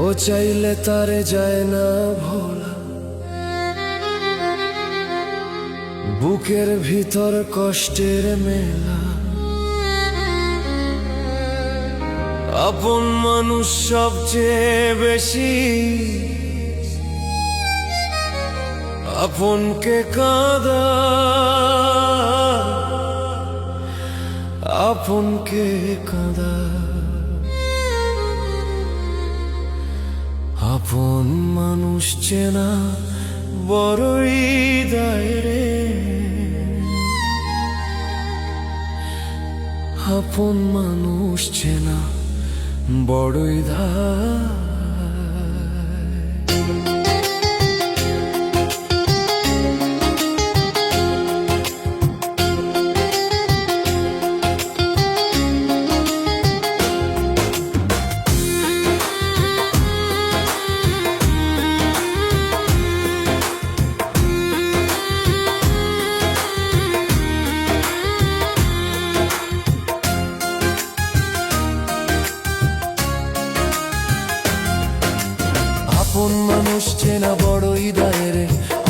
ও চাইলে তারে যায় না ভোলা, বুকের ভিতর কষ্টের মেলা। আপন মানুষ সবচেয়ে বেশি আপনকে কাঁদা, আপনকে কাঁদা। আপন মানুষ চেনা বড়ই দায় রে, আপন মানুষ চেনা বড়ই দায়। আপন মানুষ চেনা বড়ই দায় রে,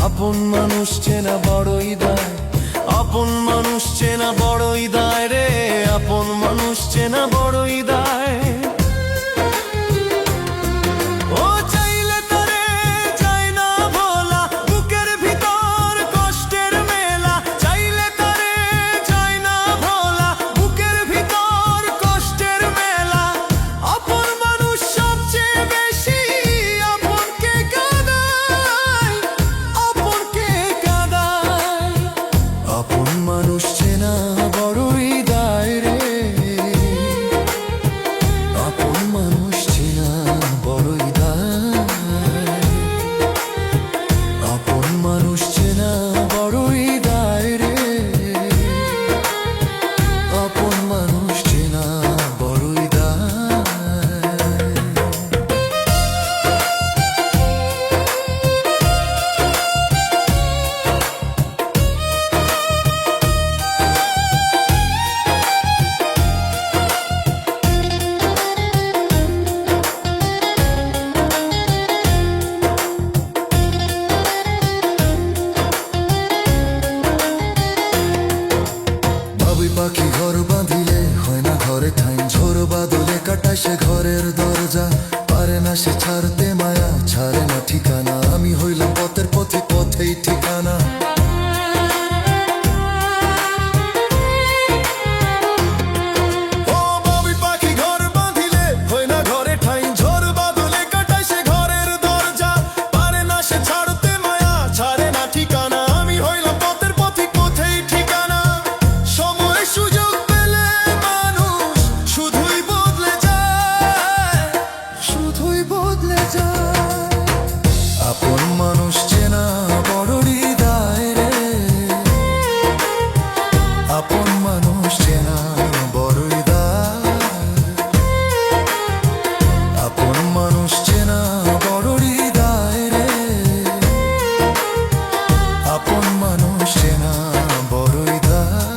আপন মানুষ চেনা বড়ই দায়। আপন মানুষ চেনা বড়ই দায় রে, আপন মানুষ চেনা বড়ই দায়। ও চাইলে তারে যায় না ভোলা, বুকের ভিতর কষ্টের মেলা। চাইলে তারে যায় না ভোলা, বুকের ভিতর কষ্টের মেলা। আপন মানুষ সবচেয়ে বেশি আপনকে কাঁদায়, আপনকে কাঁদায়। আপন মানুষ চেনা বড়ই দায় রে, আপন মানুষ চেনা বড়ই দায়। আপন মানুষ চেনা বড়ই দায় রে, আপন মানুষ চেনা বড়ই দায়। পাখি ঘর বাঁধিলে হয় না ঘরে ঠাই, ঝোড় বাদলে কাটায় সে ঘরের দরজা। পারে না সে ছাড়তে মায়া, ছাড়ে না ঠিকানা। আমি হইলাম পথের পথে, পথেই ঠিকানা। আপন মানুষ চেনা বড়ই দায় রে, আপন মানুষ চেনা বড়ই দায়। আপন মানুষ চেনা বড়ই দায় রে, আপন মানুষ চেনা বড়ই দায়।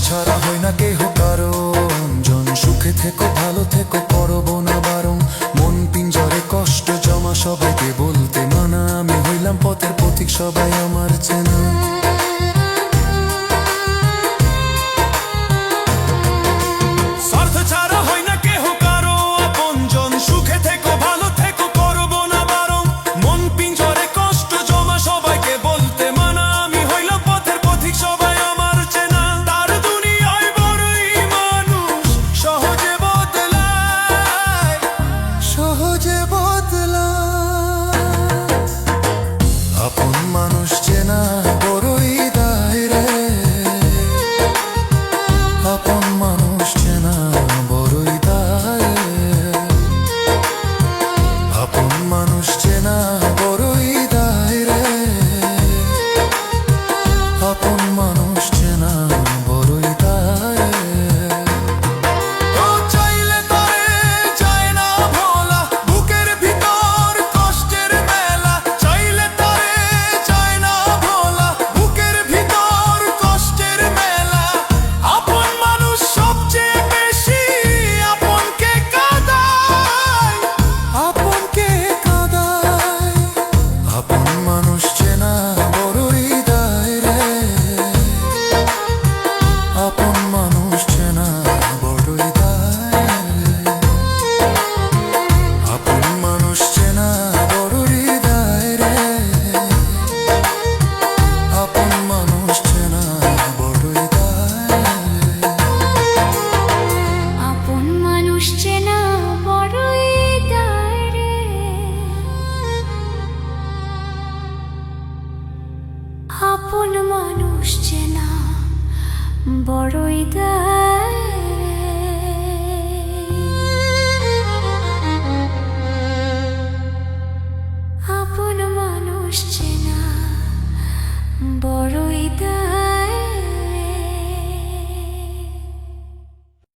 ছাড়া হয় না কেহ কারণ, জন সুখে থেকো ভালো থেকো করবো না বারণ। মন পিঞ্জরে কষ্ট জমা সবাইকে বলতে মানা, আমি হইলাম পথের পথিক সবাই আমার চেনা। স্বার্থ ছাড়া হয় না কেহ কারো আপন, জন সুখে থেকো ভালো থেকো করবো না বারণ। মন পিঞ্জরে কষ্ট জমা সবাইকে বলতে মানা, আমি হইলাম পথের পথিক সবাই আমার চেনা। আপন মানুষ চেনা বড়ই দায় রে, আপন মানুষ চেনা বড়ই দায়। আপন মানুষ চেনা বড়ই দায় রে, মানুষ চেনা বড়ই দায় রে, আপন মানুষ চেনা বড়ই দায় রে, আপন মানুষ চেনা বড়ই দায় রে, আপন মানুষ চেনা বড়ই দায় রে। আপন মানুষ চেনা বড়ই দায় রে, আপন মানুষ চেনা বড়ই দায় রে, আপন মানুষ চেনা